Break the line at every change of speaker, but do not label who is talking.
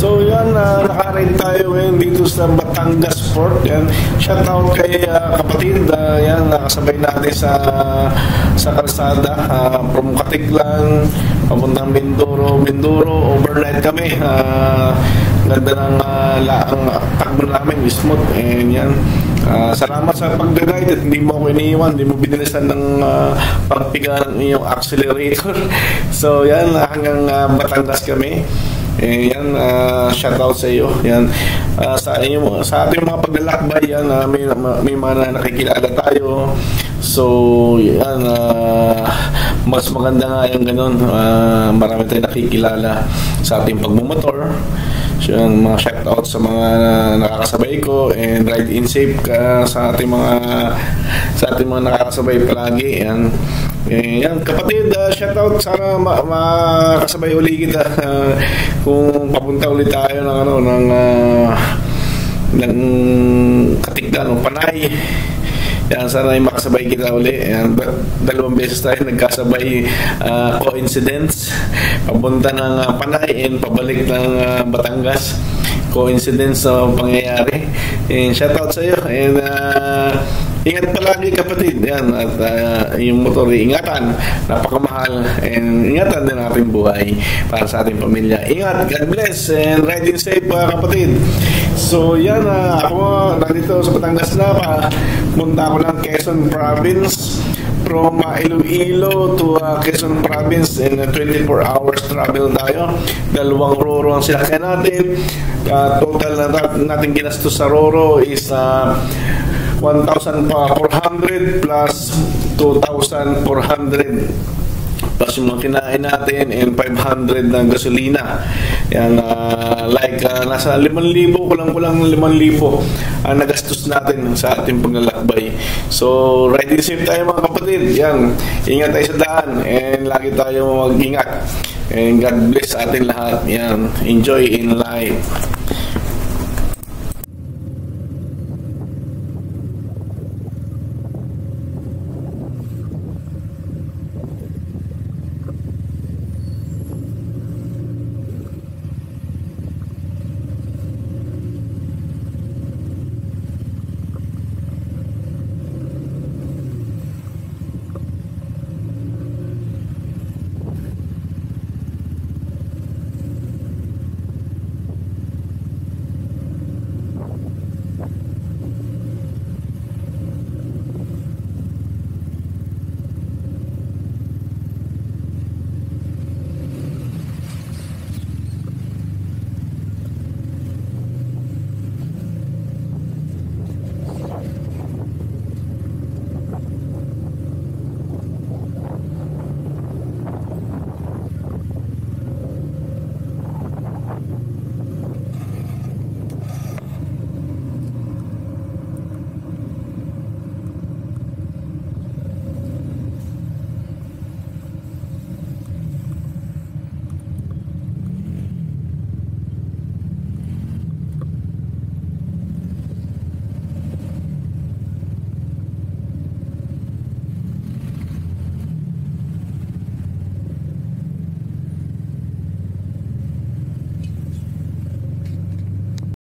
So yan, naka-ride tayo ngayon dito sa Batangas Port. Yan, shout out kay kapatid. Yan, nakasabay natin sa kalsada. From Katiklan, papuntang Mindoro, overnight kami. Ganda ng laang takbo namin, smooth. And yan, salamat sa pag-ride at hindi mo ako iniiwan, hindi mo binilisan ng pagpiga ng iyong accelerator. So yan, hanggang Batangas kami. Yan, shout out sa iyo. Yan, sa ating mga paglalakbay, yan, may mga nakikilala tayo. So yan, mas maganda nga yung ganun. Marami tayong nakikilala sa ating pagmumotor. So, yan, mga shout out sa mga nakakasabay ko, and ride in safe ka sa ating mga nakakasabay palagi. Yan. Yan, kapatid, shout out, sana makasabay uli kita kung papunta ulit tayo ng Katiklan o Panay. Yan, sana ay makasabay kita uli. Yan, 2 beses tayo nagkasabay, coincidence, papunta ng Panay and pabalik ng Batangas. Coincidence sa pangyayari. And shout out sa iyo, and ingat palagi kapatid. Yan, at yung motor, ingatan, napakamahal, and ingatan din ating buhay para sa ating pamilya. Ingat, God bless, and riding safe kapatid. So yan, ako nandito sa Batangas na, punta ako ng Quezon Province, from Iloilo to Quezon Province, in 24 hours travel tayo. 2 Roro ang sinakyan natin. Total na natin ginastos sa Roro is 1,400 plus 2,400 plus yung mga kinain natin, and 500 ng gasolina. Yan, nasa 5,000, kulang-kulang 5,000 ang nagastos natin sa ating paglalakbay. So, riding safe tayo mga kapatid. Yan, ingat tayo sa daan, and lagi tayo mag-ingat. And God bless atin lahat. Yan, enjoy in life.